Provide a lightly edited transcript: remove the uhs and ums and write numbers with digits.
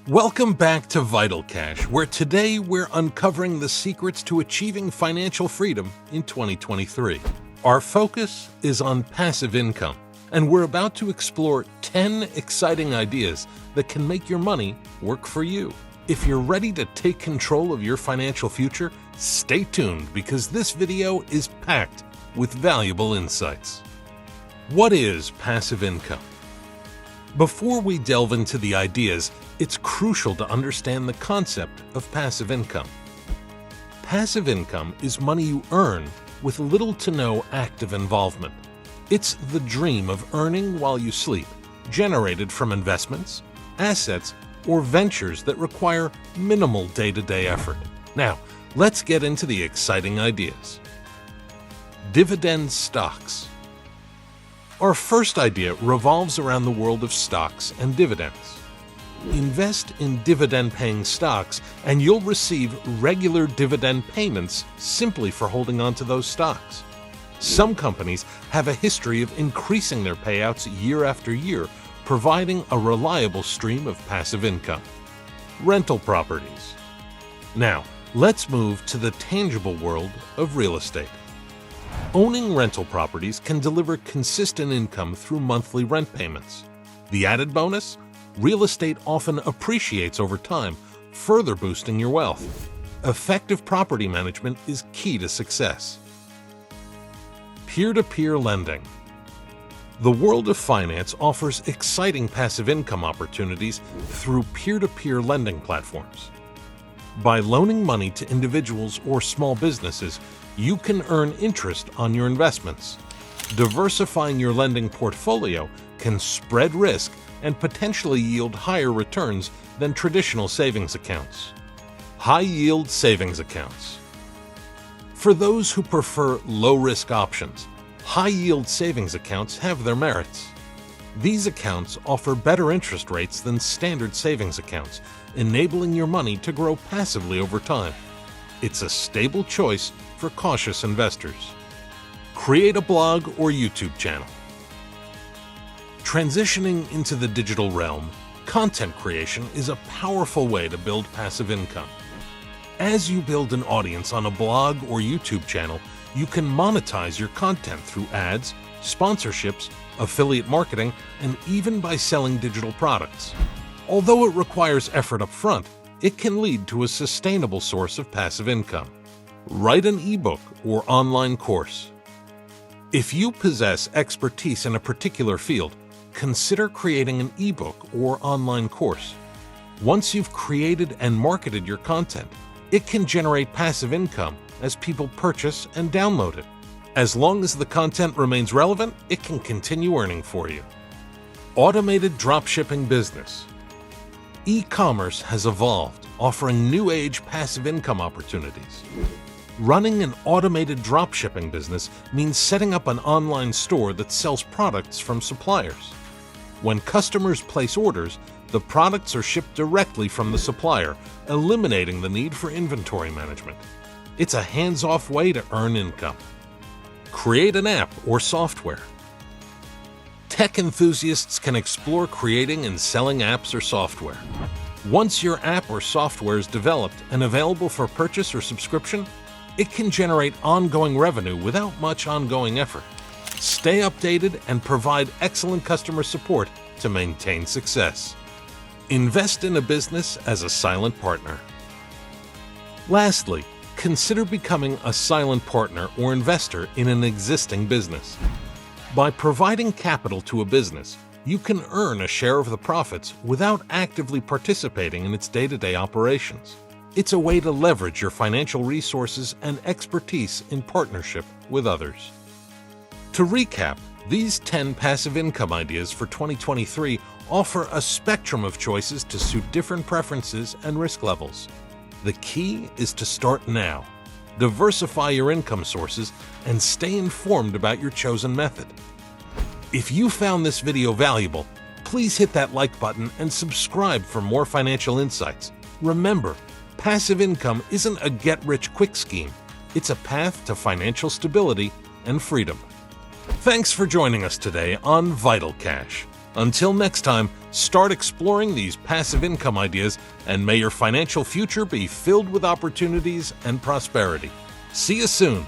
Welcome back to Vital Cash, where today we're uncovering the secrets to achieving financial freedom in 2023. Our focus is on passive income, and we're about to explore 10 exciting ideas that can make your money work for you. If you're ready to take control of your financial future, stay tuned because this video is packed with valuable insights. What is passive income? Before we delve into the ideas, it's crucial to understand the concept of passive income. Passive income is money you earn with little to no active involvement. It's the dream of earning while you sleep, generated from investments, assets, or ventures that require minimal day-to-day effort. Now, let's get into the exciting ideas. Dividend stocks. Our first idea revolves around the world of stocks and dividends. Invest in dividend-paying stocks and you'll receive regular dividend payments simply for holding on to those stocks. Some companies have a history of increasing their payouts year after year, providing a reliable stream of passive income. Rental properties. Now, let's move to the tangible world of real estate. Owning rental properties can deliver consistent income through monthly rent payments. The added bonus? Real estate often appreciates over time, further boosting your wealth. Effective property management is key to success. Peer-to-peer lending. The world of finance offers exciting passive income opportunities through peer-to-peer lending platforms. By loaning money to individuals or small businesses, you can earn interest on your investments. Diversifying your lending portfolio can spread risk and potentially yield higher returns than traditional savings accounts. High-yield savings accounts. For those who prefer low-risk options, high-yield savings accounts have their merits. These accounts offer better interest rates than standard savings accounts, enabling your money to grow passively over time. It's a stable choice for cautious investors. Create a blog or YouTube channel. Transitioning into the digital realm, content creation is a powerful way to build passive income. As you build an audience on a blog or YouTube channel, you can monetize your content through ads, sponsorships, affiliate marketing, and even by selling digital products. Although it requires effort up front, it can lead to a sustainable source of passive income. Write an ebook or online course. If you possess expertise in a particular field, consider creating an ebook or online course. Once you've created and marketed your content, it can generate passive income as people purchase and download it. As long as the content remains relevant, it can continue earning for you. Automated dropshipping business. E-commerce has evolved, offering new-age passive income opportunities. Running an automated dropshipping business means setting up an online store that sells products from suppliers. When customers place orders, the products are shipped directly from the supplier, eliminating the need for inventory management. It's a hands-off way to earn income. Create an app or software. Tech enthusiasts can explore creating and selling apps or software. Once your app or software is developed and available for purchase or subscription, it can generate ongoing revenue without much ongoing effort. Stay updated and provide excellent customer support to maintain success. Invest in a business as a silent partner. Lastly, consider becoming a silent partner or investor in an existing business. By providing capital to a business, you can earn a share of the profits without actively participating in its day-to-day operations. It's a way to leverage your financial resources and expertise in partnership with others. To recap, these 10 passive income ideas for 2023 offer a spectrum of choices to suit different preferences and risk levels. The key is to start now, diversify your income sources, and stay informed about your chosen method. If you found this video valuable, please hit that like button and subscribe for more financial insights. Remember, passive income isn't a get-rich-quick scheme. It's a path to financial stability and freedom. Thanks for joining us today on Vital Cash. Until next time, start exploring these passive income ideas, and may your financial future be filled with opportunities and prosperity. See you soon.